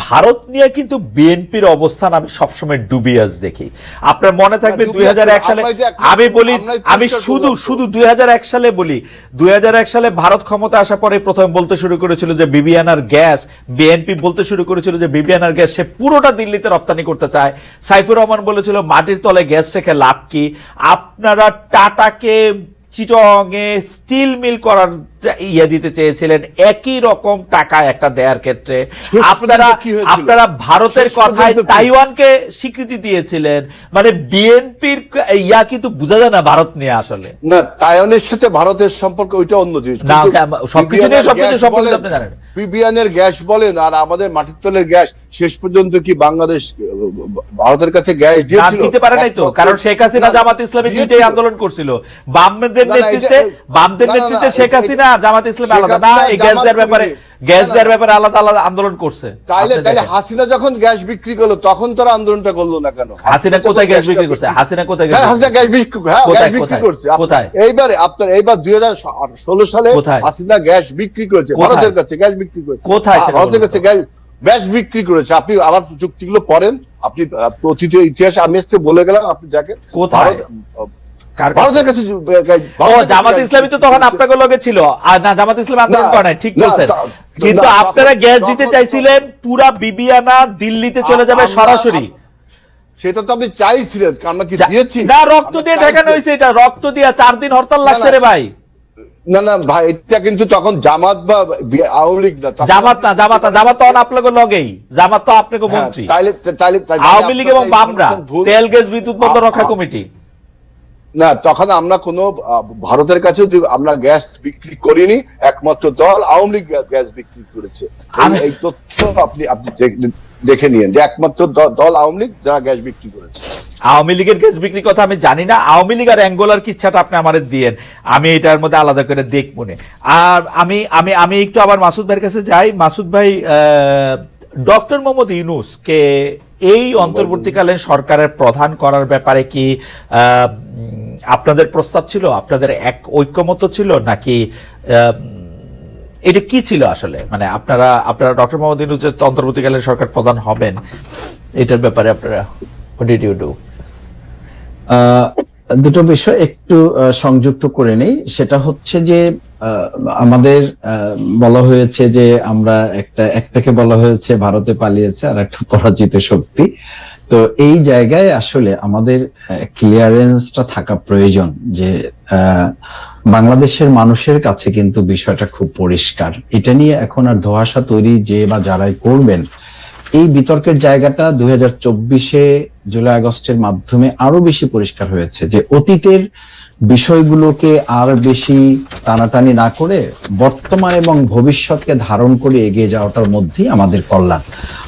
ভারত নিয়ে কিন্তু বিএনপির অবস্থান আমি সবসময় ডুবিয়াস দেখি। আপনার মনে থাকবে 2001 সালে, আমি বলি, আমি শুধু 2001 সালে বলি, 2001 সালে ভারত ক্ষমতা আসার পরে প্রথম বলতে শুরু করেছিল যে বিবিআনার গ্যাস, বিএনপি বলতে শুরু করেছিল যে বিবিআনার গ্যাস সে পুরোটা দিল্লিতে রপ্তানি করতে চায়। সাইফুর রহমান বলেছিল মাটির তলে গ্যাস রেখে লাভ কি, আপনারা টাটাকে চিটংয়ে স্টিল মিল করার ইয়ে দিতে চেয়েছিলেন, একই রকম টাকা একটা দেওয়ার ক্ষেত্রে আপনারা ভারতের কথায় তাইওয়ানকে স্বীকৃতি দিয়েছিলেন। মানে বিএনপির ইয়া কিন্তু বোঝা যায় না ভারত নিয়ে আসলে। না, তাইওয়ানের সাথে ভারতের সম্পর্ক ওইটা অন্য জিনিস। সবকিছু নিয়ে সবকিছু সম্পর্কে আপনি জানেন, বিবিআনের গ্যাস বলেন আর আমাদের মাটির তলের গ্যাস, শেষ পর্যন্ত কি বাংলাদেশ ভারতের কাছে গ্যাস দিতে পারে নাই তো? কারণ শেখ হাসিনা জামাত ইসলামী দুইটাই আন্দোলন করছিল, বামদের নেতৃত্বে শেখ হাসিনা জামাত ইসলামী আলাদা না, এই গ্যাস দেওয়ার ব্যাপারে আলাদা আলাদা আন্দোলন করছে। তাহলে হাসিনা যখন গ্যাস বিক্রি করলো তখন তারা আন্দোলনটা করলো না কেন? হাসিনা কোথায় গ্যাস বিক্রি করছে? হাসিনা কোথায় গ্যাস বিক্রি করছে? এইবার 2016 সালে হাসিনা গ্যাস বিক্রি করেছে ভারতের কাছে, গ্যাস বিক্রি করেছে কোথায়? ভারতের কাছে গ্যাস বিক্রি করেছে। আপনি আবার চুক্তিগুলো পড়েন, আপনি অতীত ইতিহাস আমি বলে গেলাম, আপনি দেখেন কোথায় ভারতের কাছে। জামাত ইসলামী তো তখন আপনাদের লগে ছিল না, জামাত ইসলামী আন্দোলন করে নাই, ঠিক বলছেন, কিন্তু আপনারা গ্যাস দিতে চাইছিলেন, পুরা বিবিআনা দিল্লিতে চলে যাবে সরাসরি। সেটা তো আপনি চাইছিলেন, আমরা কি দিয়েছি? না, রক্ত দিয়ে ঠেকানো হয়েছে, এটা রক্ত দিয়ে 4 দিন হরতাল লাগছে রে ভাই। না ভাই, এটা কিন্তু তখন জামাত বা আওয়ামী লীগ না, জামাত তখন আপনাকে লগেই, জামাত তো আপনাকে মন্ত্রী, আওয়ামী লীগ এবং বামরা তেল গ্যাস বিদ্যুৎ বন্ধ রক্ষা কমিটি না। তখন আমরা কোন ভারতের কাছে আমরা গ্যাস বিক্রি করিনি, একমাত্র দল আওয়ামী লীগ গ্যাস বিক্রি করেছে। এই তথ্য আপনি দেখে নিয়েন যে একমাত্র দল আওয়ামী লীগ যারা গ্যাস বিক্রি করেছে। আওয়ামী লীগের গ্যাস বিক্রির কথা আমি জানি না, আওয়ামী লীগ আর অ্যাঙ্গোলার কিচ্ছাটা আপনি আমাদের দিয়েন, আমি এটার মধ্যে আলাদা করে দেখবো না। আর আমি একটু আবার মাসুদ ভাইয়ের কাছে যাই। মাসুদ ভাই, ডক্টর মোহাম্মদ ইউনূসকে এই অন্তর্বর্তীকালীন সরকারের প্রধান করার ব্যাপারে কি আপনাদের প্রস্তাব ছিল, আপনাদের এক ঐক্যমত ছিল, নাকি এটা কি ছিল আসলে? মানে আপনারা ডক্টর মোহাম্মদ ইউনূস যে অন্তর্বর্তীকালীন সরকার প্রধান হবেন, এটার ব্যাপারে আপনারা what did you do? দুটো বিষয় একটু সংযুক্ত করে নেই। সেটা হচ্ছে যে আমাদের বলা হয়েছে যে আমরা একটাকে বলা হয়েছে ভারতে পালিয়েছে আর একটা পরাজিত শক্তি। তো এই জায়গায় আসলে আমাদের ক্লিয়ারেন্সটা থাকা প্রয়োজন যে বাংলাদেশের মানুষের কাছে কিন্তু বিষয়টা খুব পরিষ্কার। এটা নিয়ে এখন আর ধোঁয়াশা তৈরি যে বা যারাই করবেন, এই বিতর্কের জায়গাটা 2024-এ জুলাই আগস্টের মাধ্যমে আরো বেশি পরিষ্কার হয়েছে যে অতীতের বিষয়গুলোকে আর বেশি টানাটানি না করে বর্তমান এবং ভবিষ্যৎকে ধারণ করে এগিয়ে যাওয়াটার মধ্যেই আমাদের কল্যাণ।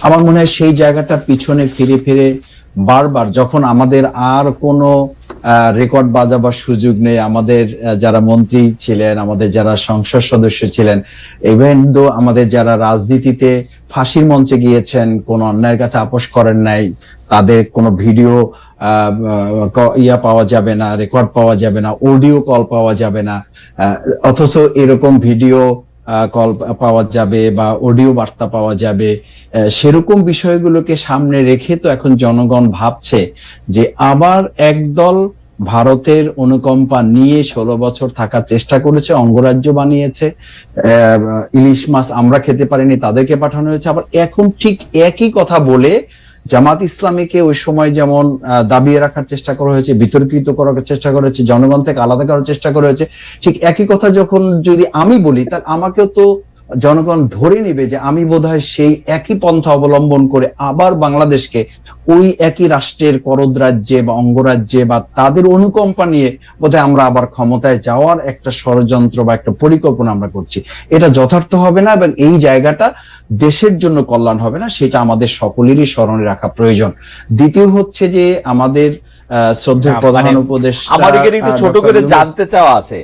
আমার মনে হয় সেই জায়গাটা পিছনে ফিরে ফিরে বারবার, যখন আমাদের আর কোনো রেকর্ড বাজাবার সুযোগ নেই, আমাদের যারা মন্ত্রী ছিলেন, আমাদের যারা সংসদ সদস্য ছিলেন, ইভেন দো আমাদের যারা রাজনীতিতে ফাঁসির মঞ্চে গিয়েছেন, কোন অন্যায়ের কাছে আপোষ করেন নাই, তাদের কোনো ভিডিও পাওয়া যাবে না, রেকর্ড পাওয়া যাবে না, অডিও কল পাওয়া যাবে না, অথচ এরকম ভিডিও কল পাওয়া যাবে বা অডিও বার্তা পাওয়া যাবে। সেরকম বিষয়গুলোকে সামনে রেখে তো এখন জনগণ ভাবছে যে আবার একদল ভারতের অনুকম্পা নিয়ে 16 বছর থাকার চেষ্টা করেছে, অঙ্গরাজ্য বানিয়েছে, ইলিশ মাছ আমরা খেতে পারিনি তাদেরকে পাঠানো হয়েছে। আবার এখন ঠিক একই কথা বলে জামাত ইসলামীকে ওই সময় যেমন দাবিয়ে রাখার চেষ্টা করা হয়েছে, বিতর্কিত করার চেষ্টা করা হয়েছে, জনগণ থেকে আলাদা করার চেষ্টা করা হয়েছে, ঠিক একই কথা যখন যদি আমি বলি, তাহলে আমাকেও তো জনগণ ধরে নিবে যে আমি বোধহয় সেই একই পন্থা অবলম্বন করে আবার বাংলাদেশকে ওই একই রাষ্ট্রের করদ রাজ্যে বা অঙ্গরাজ্যে বা তাদের অনুকম্পা নিয়ে বোধহয় আমরা আবার ক্ষমতায় যাওয়ার একটা ষড়যন্ত্র বা একটা পরিকল্পনা আমরা করছি। এটা যথার্থ হবে না এবং এই জায়গাটা দেশের জন্য কল্যাণ হবে না, সেটা আমাদের সকলেরই স্মরণে রাখা প্রয়োজন। দ্বিতীয় হচ্ছে যে আমাদের শ্রদ্ধেয় প্রধান উপদেষ্টা, আমার একটু ছোট করে জানতে চাওয়া আছে,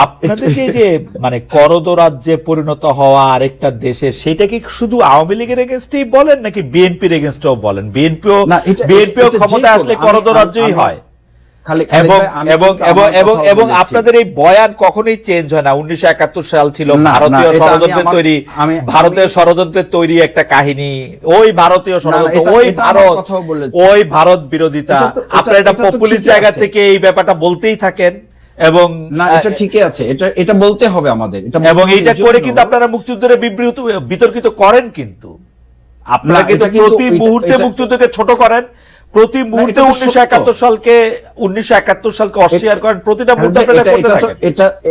আপনাদের যে মানে করদ রাজ্যে পরিণত হওয়া আরেকটা দেশে, সেটা কি শুধু আওয়ামী লীগের এগেনস্টেই বলেন নাকি বিএনপির এগেনস্টেও বলেন? বিএনপিও ক্ষমতায় আসলে করদ রাজ্যই হয়। এবং এবং এবং এবং এবং আপনাদের এই বয়ান কখনোই চেঞ্জ হয় না। 1971 সাল ছিল ভারতীয় ষড়যন্ত্রের তৈরি, ভারতীয় ষড়যন্ত্রের তৈরি একটা কাহিনী, ওই ভারতীয় ষড়যন্ত্র, ওই ভারত বিরোধিতা। আপনারা এটা পপুলিস্ট জায়গা থেকে এই ব্যাপারটা বলতেই থাকেন এবং না, এটা ঠিকই আছে, এটা বলতে হবে আমাদের, এবং এইটা করে কিন্তু আপনারা মুক্তিযুদ্ধের বিতর্কিত করেন, কিন্তু আপনারা কিন্তু প্রতি মুহূর্তে মুক্তিযুদ্ধকে ছোট করেন, প্রতি মুহূর্তে 1971 সালকে অস্বীকার করেন, প্রতিটা মুহূর্তে আপনারা করতে থাকেন।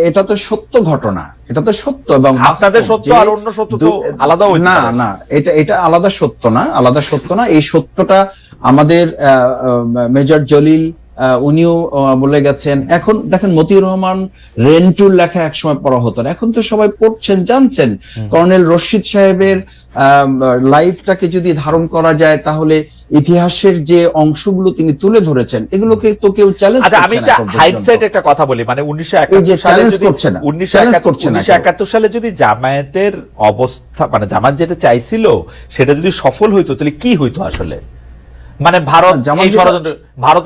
এটা তো সত্য ঘটনা, এটা তো সত্য, এবং আপনাদের সত্য আর অন্য সত্য তো আলাদা হইতে পারে। না, এটা আলাদা সত্য না, আলাদা সত্য না। এই সত্যটা আমাদের মেজর জলিল উনিও বলে গেছেন। এখন দেখেন, মতিউর রহমান রেন্টুর লেখা একসময় পড়া হতো না, এখন তো সবাই পড়ছেন, জানছেন। কর্নেল রশিদ সাহেবের লাইফটাকে যদি ধারণ করা যায়, তাহলে ইতিহাসের যে অংশগুলো তিনি তুলে ধরেছেন, এগুলোকে তো কেউ চ্যালেঞ্জ করছে না। আমি হাইডসাইড একটা কথা বলি, মানে 1971 সালে যদি জামায়াতের অবস্থা, মানে জামায়াত যেটা চাইছিল সেটা যদি সফল হইতো, তাহলে কি হইতো আসলে? মানে ভারত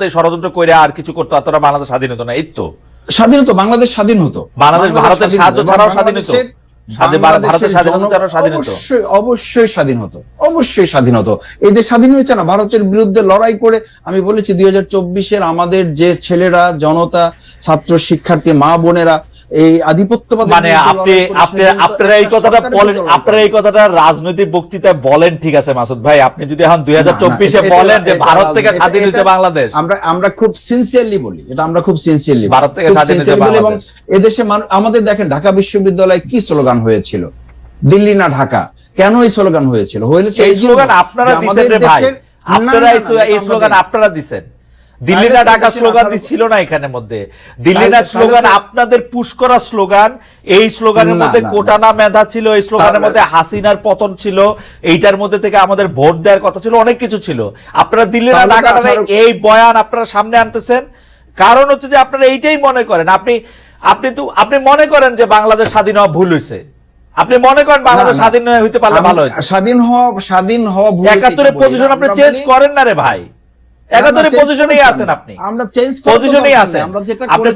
এই ষড়যন্ত্র করে আর কিছু করতো, আর তোরা বাংলাদেশ স্বাধীন হতো না? এই তো স্বাধীন হতো, বাংলাদেশ স্বাধীন হতো, বাংলাদেশ ভারতের সাহায্য ছাড়াও স্বাধীন হতো, ভারতের স্বাধীনতা ছাড়াও স্বাধীন হতো। অবশ্যই স্বাধীন হতো, অবশ্যই স্বাধীন হতো। এই দেশ স্বাধীন হয়েছে না ভারতের বিরুদ্ধে লড়াই করে। আমি বলেছি 2024 আমাদের যে ছেলেরা, জনতা, ছাত্র, শিক্ষার্থী, মা বোনেরা এই আধিপত্যবাদ, মানে আপনারা এই কথাটা রাজনৈতিক বক্তৃতায় বলেন, ঠিক আছে মাসুদ ভাই, আপনি যদি এখন 2024 বলেন যে ভারত থেকে স্বাধীন হয়েছে বাংলাদেশ, আমরা খুব সিনসিয়ারলি বলি, এটা আমরা খুব সিনসিয়ারলি ভারত থেকে স্বাধীন হয়েছে বাংলাদেশ। এবং এদেশে আমাদের দেখেন, ঢাকা বিশ্ববিদ্যালয়ে কি স্লোগান হয়েছিল? দিল্লি না ঢাকা। কেন এই স্লোগান হয়েছিল? এই স্লোগান আপনারা দিচ্ছেন রে ভাই, এই স্লোগান আপনারা দিচ্ছেন। দিল্লি না ঢাকা স্লোগান ছিল না এখানের মধ্যে। দিল্লি না স্লোগান আপনাদের পুশ করা স্লোগান। এই স্লোগানের মধ্যে কোটানা মেধা ছিল, এই স্লোগানের মধ্যে হাসিনার পতন ছিল, এইটার মধ্যে থেকে আমাদের ভোট দেওয়ার কথা ছিল, অনেক কিছু ছিল। আপনারা দিল্লি না ঢাকা এই বয়ান আপনারা সামনে আনতেছেন, কারণ হচ্ছে যে আপনারা এইটাই মনে করেন, আপনি মনে করেন যে বাংলাদেশ স্বাধীন হওয়া ভুল হয়েছে, আপনি মনে করেন বাংলাদেশ স্বাধীন হইতে পারলে ভালো হতো। স্বাধীন হওয়া ভুল। 71 পজিশন আপনি চেঞ্জ করেন না রে ভাই, 71 পজিশনেই আছেন, আপনি পজিশনেই আছেন, আপনি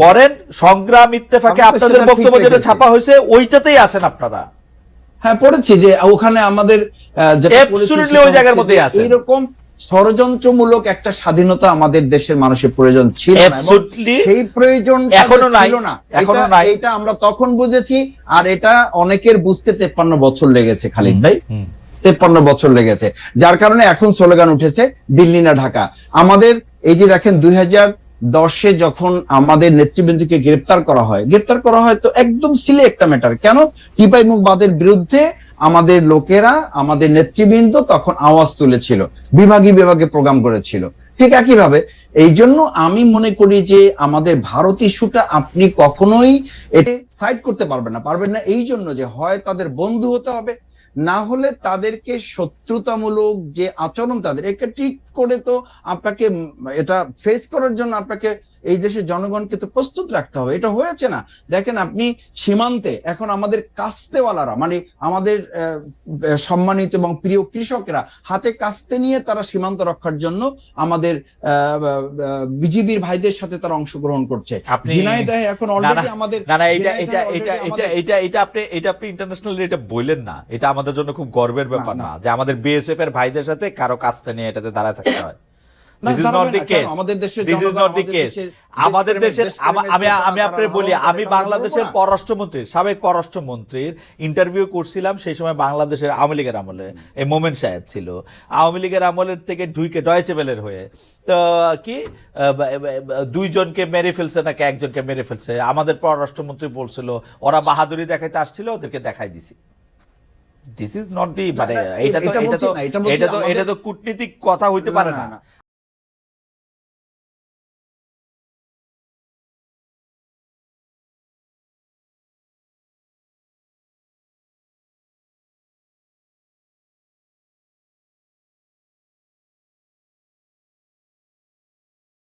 পড়েন সংগ্রাম ইত্তেফাকে আপনাদের বক্তব্য যেটা ছাপা হয়েছে ওইটাতেই আছেন আপনারা। হ্যাঁ, পড়েছি যে ওখানে আমাদের অ্যাবসলিউটলি ওই জায়গার মধ্যেই আছে। এরকম ষড়যন্ত্রমূলক একটা স্বাধীনতা আমাদের দেশের মানুষের প্রয়োজন ছিল না, সেই প্রয়োজন এখনো নাই। এটা আমরা তখন বুঝেছি, আর এটা অনেকের বুঝতে 53 বছর লেগেছে খালিদ ভাই, 53 বছর লেগেছে। যার কারণে এখন স্লোগান উঠেছে দিল্লি না ঢাকা। আমাদের এই যে দেখেন 2010 যখন আমাদের নেতৃবৃন্দকে গ্রেপ্তার করা হয় তো একদম সিলে একটা ম্যাটার। কেন? টিপাই মুখবাদের বিরুদ্ধে আমাদের লোকেরা, আমাদের নেতৃবৃন্দ তখন আওয়াজ তুলেছিল, বিভাগে প্রোগ্রাম করেছিল। ঠিক একইভাবে এই জন্য আমি মনে করি যে আমাদের ভারত ইস্যুটা আপনি কখনোই এটা সাইড করতে পারবেন না, এই জন্য যে হয় তাদের বন্ধু হতে হবে, না হলে তাদেরকে শত্রুতামূলক যে আচরণ তাদের, এটা ঠিক করে তো আপনাকে এটা ফেস করার জন্য আপনাকে এই দেশের জনগণকে তো প্রস্তুত রাখতে হবে। এটা হয়েছে না। দেখেন আপনি সীমান্তে এখন আমাদের কাস্তেওয়ালারা, মানে আমাদের সম্মানিত এবং প্রিয় কৃষকরা হাতে কাস্তে নিয়ে তারা সীমান্ত রক্ষার জন্য আমাদের বিজিবির ভাইদের সাথে তারা অংশগ্রহণ করছে। ঝিনাইদহে এখন অলরেডি আমাদের এটা আপনি ইন্টারন্যাশনালি এটা বললেন না, এটা আমাদের জন্য খুব গর্বের ব্যাপার না যে আমাদের বিএসএফ এর ভাইদের সাথে কারো কাস্তে নিয়ে এটাতে দাঁড়ায় থাকতে হয়। This is not the case. আমাদের দেশের আমি আপনাকে বলি, আমি বাংলাদেশের সাবেক পররাষ্ট্রমন্ত্রীর ইন্টারভিউ করছিলাম সেই সময়, বাংলাদেশের আওয়ামী লীগের আমলে এই মোমেন সাহেব ছিল, আওয়ামী লীগের আমলের থেকে ঢুকে ডয়েচে ওয়েলের হয়ে তো কি 2 জনকে মেরে ফেলছে নাকি 1 জনকে মেরে ফেলছে। আমাদের পররাষ্ট্রমন্ত্রী বলছিল ওরা বাহাদুরি দেখাইতে আসছিল, ওদেরকে দেখাই দিছি। দিস ইজ নট দি, মানে এটা তো কূটনীতিক কথা হইতে পারে না।